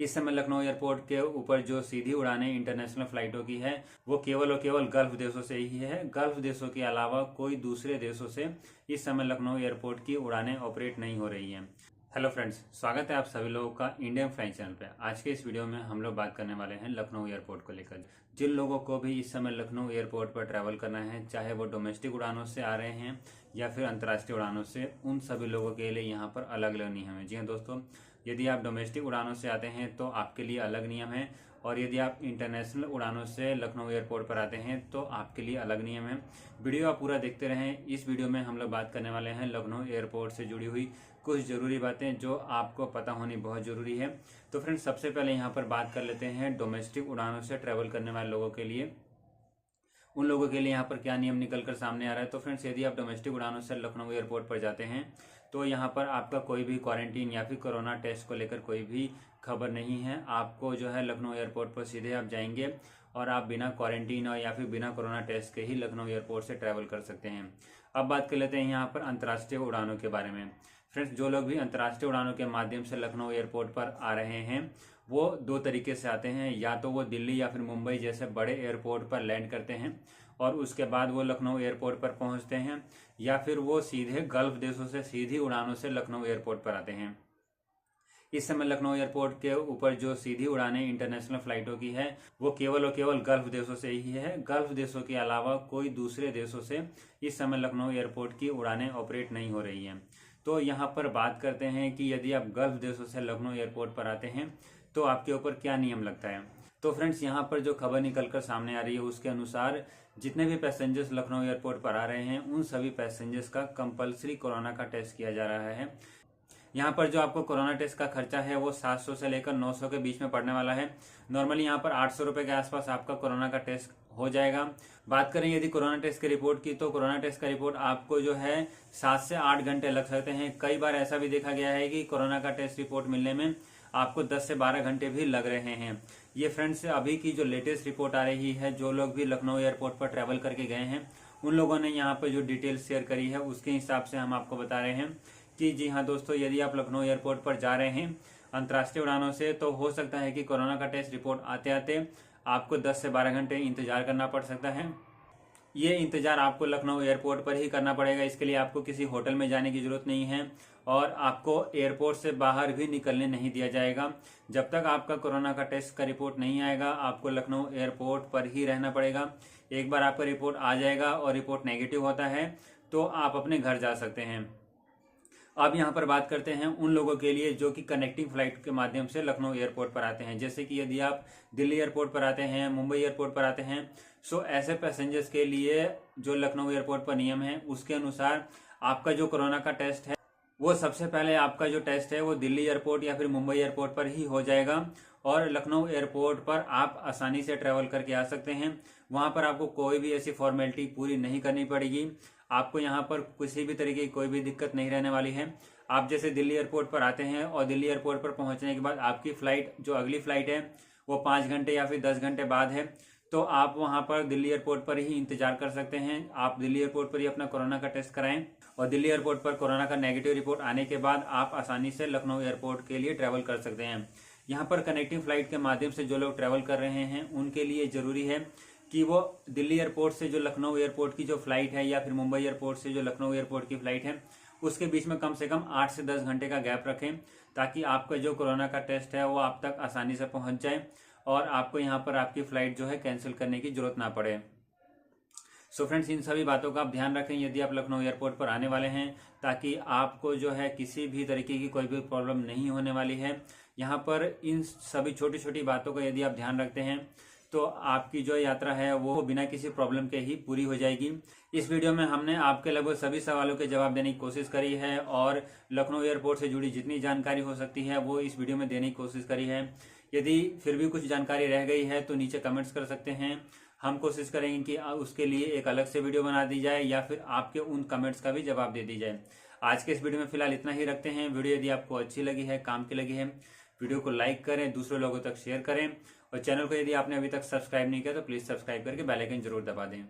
इस समय लखनऊ एयरपोर्ट के ऊपर जो सीधी उड़ानें इंटरनेशनल फ्लाइटों की है वो केवल और केवल गल्फ देशों से ही है। गल्फ देशों के अलावा कोई दूसरे देशों से इस समय लखनऊ एयरपोर्ट की उड़ानें ऑपरेट नहीं हो रही हैं। हेलो फ्रेंड्स, स्वागत है आप सभी लोगों का इंडियन फ्लाइंग चैनल पे। आज के इस वीडियो में हम लोग बात करने वाले हैं लखनऊ एयरपोर्ट को लेकर। जिन लोगों को भी इस समय लखनऊ एयरपोर्ट पर ट्रैवल करना है, चाहे वो डोमेस्टिक उड़ानों से आ रहे हैं या फिर अंतर्राष्ट्रीय उड़ानों से, उन सभी लोगों के लिए यहाँ पर अलग अलग नियम है। जी हाँ दोस्तों, यदि आप डोमेस्टिक उड़ानों से आते हैं तो आपके लिए अलग नियम है, और यदि आप इंटरनेशनल उड़ानों से लखनऊ एयरपोर्ट पर आते हैं तो आपके लिए अलग नियम है। वीडियो आप पूरा देखते रहें। इस वीडियो में हम लोग बात करने वाले हैं लखनऊ एयरपोर्ट से जुड़ी हुई कुछ जरूरी बातें जो आपको पता होनी बहुत जरूरी है। तो फ्रेंड्स, सबसे पहले यहाँ पर बात कर लेते हैं डोमेस्टिक उड़ानों से ट्रैवल करने वाले लोगों के लिए, उन लोगों के लिए यहाँ पर क्या नियम निकल कर सामने आ रहा है। तो फ्रेंड्स, यदि आप डोमेस्टिक उड़ानों से लखनऊ एयरपोर्ट पर जाते हैं तो यहाँ पर आपका कोई भी क्वारंटीन या फिर कोरोना टेस्ट को लेकर कोई भी खबर नहीं है। आपको जो है लखनऊ एयरपोर्ट पर सीधे आप जाएंगे और आप बिना क्वारंटीन और या फिर बिना कोरोना टेस्ट के ही लखनऊ एयरपोर्ट से ट्रैवल कर सकते हैं। अब बात कर लेते हैं यहाँ पर अंतर्राष्ट्रीय उड़ानों के बारे में। फ्रेंड्स, जो लोग भी अंतर्राष्ट्रीय उड़ानों के माध्यम से लखनऊ एयरपोर्ट पर आ रहे हैं वो दो तरीके से आते हैं। या तो वो दिल्ली या फिर मुंबई जैसे बड़े एयरपोर्ट पर लैंड करते हैं और उसके बाद वो लखनऊ एयरपोर्ट पर पहुंचते हैं, या फिर वो सीधे गल्फ देशों से सीधी उड़ानों से लखनऊ एयरपोर्ट पर आते हैं। इस समय लखनऊ एयरपोर्ट के ऊपर जो सीधी उड़ानें इंटरनेशनल फ्लाइटों की है वो केवल और केवल गल्फ देशों से ही है। गल्फ देशों के अलावा कोई दूसरे देशों से इस समय लखनऊ एयरपोर्ट की उड़ानें ऑपरेट नहीं हो रही हैं। तो यहाँ पर बात करते हैं कि यदि आप गल्फ देशों से लखनऊ एयरपोर्ट पर आते हैं तो आपके ऊपर क्या नियम लगता है। तो फ्रेंड्स, यहाँ पर जो खबर निकलकर सामने आ रही है उसके अनुसार जितने भी पैसेंजर्स लखनऊ एयरपोर्ट पर आ रहे हैं उन सभी पैसेंजर्स का कंपलसरी कोरोना का टेस्ट किया जा रहा है। यहाँ पर जो आपको कोरोना टेस्ट का खर्चा है वो 700 से लेकर 900 के बीच में पड़ने वाला है। नॉर्मली यहाँ पर 800 रुपए के आसपास आपका कोरोना का टेस्ट हो जाएगा। बात करें यदि कोरोना टेस्ट की रिपोर्ट की, तो कोरोना टेस्ट का रिपोर्ट आपको जो है 7 से 8 घंटे लग सकते हैं। कई बार ऐसा भी देखा गया है कि कोरोना का टेस्ट रिपोर्ट मिलने में आपको 10 से 12 घंटे भी लग रहे हैं। ये फ्रेंड्स अभी की जो लेटेस्ट रिपोर्ट आ रही है, जो लोग भी लखनऊ एयरपोर्ट पर ट्रैवल करके गए हैं उन लोगों ने यहाँ पर जो डिटेल्स शेयर करी है उसके हिसाब से हम आपको बता रहे हैं कि जी हाँ दोस्तों, यदि आप लखनऊ एयरपोर्ट पर जा रहे हैं अंतर्राष्ट्रीय उड़ानों से तो हो सकता है कि कोरोना का टेस्ट रिपोर्ट आते आते आपको 10 से 12 घंटे इंतजार करना पड़ सकता है। ये इंतजार आपको लखनऊ एयरपोर्ट पर ही करना पड़ेगा। इसके लिए आपको किसी होटल में जाने की जरूरत नहीं है और आपको एयरपोर्ट से बाहर भी निकलने नहीं दिया जाएगा। जब तक आपका कोरोना का टेस्ट का रिपोर्ट नहीं आएगा आपको लखनऊ एयरपोर्ट पर ही रहना पड़ेगा। एक बार आपका रिपोर्ट आ जाएगा और रिपोर्ट नेगेटिव होता है तो आप अपने घर जा सकते हैं। अब यहाँ पर बात करते हैं उन लोगों के लिए जो कि कनेक्टिंग फ्लाइट के माध्यम से लखनऊ एयरपोर्ट पर आते हैं। जैसे कि यदि आप दिल्ली एयरपोर्ट पर आते हैं, मुंबई एयरपोर्ट पर आते हैं, सो ऐसे पैसेंजर्स के लिए जो लखनऊ एयरपोर्ट पर नियम है उसके अनुसार आपका जो कोरोना का टेस्ट है वो सबसे पहले आपका जो टेस्ट है वो दिल्ली एयरपोर्ट या फिर मुंबई एयरपोर्ट पर ही हो जाएगा और लखनऊ एयरपोर्ट पर आप आसानी से ट्रैवल करके आ सकते हैं। वहां पर आपको कोई भी ऐसी फॉर्मेलिटी पूरी नहीं करनी पड़ेगी। आपको यहाँ पर किसी भी तरीके की कोई भी दिक्कत नहीं रहने वाली है। आप जैसे दिल्ली एयरपोर्ट पर आते हैं और दिल्ली एयरपोर्ट पर पहुंचने के बाद आपकी फ्लाइट जो अगली फ्लाइट है वो 5 घंटे या फिर 10 घंटे बाद है, तो आप वहां पर दिल्ली एयरपोर्ट पर ही इंतजार कर सकते हैं। आप दिल्ली एयरपोर्ट पर ही अपना कोरोना का टेस्ट कराएं और दिल्ली एयरपोर्ट पर कोरोना का नेगेटिव रिपोर्ट आने के बाद आप आसानी से लखनऊ एयरपोर्ट के लिए ट्रैवल कर सकते हैं। यहाँ पर कनेक्टिंग फ्लाइट के माध्यम से जो लोग ट्रैवल कर रहे हैं उनके लिए जरूरी है कि वो दिल्ली एयरपोर्ट से जो लखनऊ एयरपोर्ट की जो फ्लाइट है या फिर मुंबई एयरपोर्ट से जो लखनऊ एयरपोर्ट की फ्लाइट है उसके बीच में कम से कम 8 से 10 घंटे का गैप रखें, ताकि आपका जो कोरोना का टेस्ट है वो आप तक आसानी से पहुंच जाए और आपको यहाँ पर आपकी फ्लाइट जो है कैंसिल करने की जरूरत ना पड़े। सो फ्रेंड्स, इन सभी बातों का आप ध्यान रखें यदि आप लखनऊ एयरपोर्ट पर आने वाले हैं, ताकि आपको जो है किसी भी तरीके की कोई भी प्रॉब्लम नहीं होने वाली है। यहाँ पर इन सभी छोटी छोटी बातों का यदि आप ध्यान रखते हैं तो आपकी जो यात्रा है वो बिना किसी प्रॉब्लम के ही पूरी हो जाएगी। इस वीडियो में हमने आपके लगभग सभी सवालों के जवाब देने की कोशिश करी है और लखनऊ एयरपोर्ट से जुड़ी जितनी जानकारी हो सकती है वो इस वीडियो में देने की कोशिश करी है। यदि फिर भी कुछ जानकारी रह गई है तो नीचे कमेंट्स कर सकते हैं। हम कोशिश करेंगे कि उसके लिए एक अलग से वीडियो बना दी जाए या फिर आपके उन कमेंट्स का भी जवाब दे दी जाए। आज के इस वीडियो में फिलहाल इतना ही रखते हैं। वीडियो यदि आपको अच्छी लगी है, काम की लगी है, वीडियो को लाइक करें, दूसरे लोगों तक शेयर करें और चैनल को यदि आपने अभी तक सब्सक्राइब नहीं किया तो प्लीज सब्सक्राइब करके बेल आइकन जरूर दबा दें।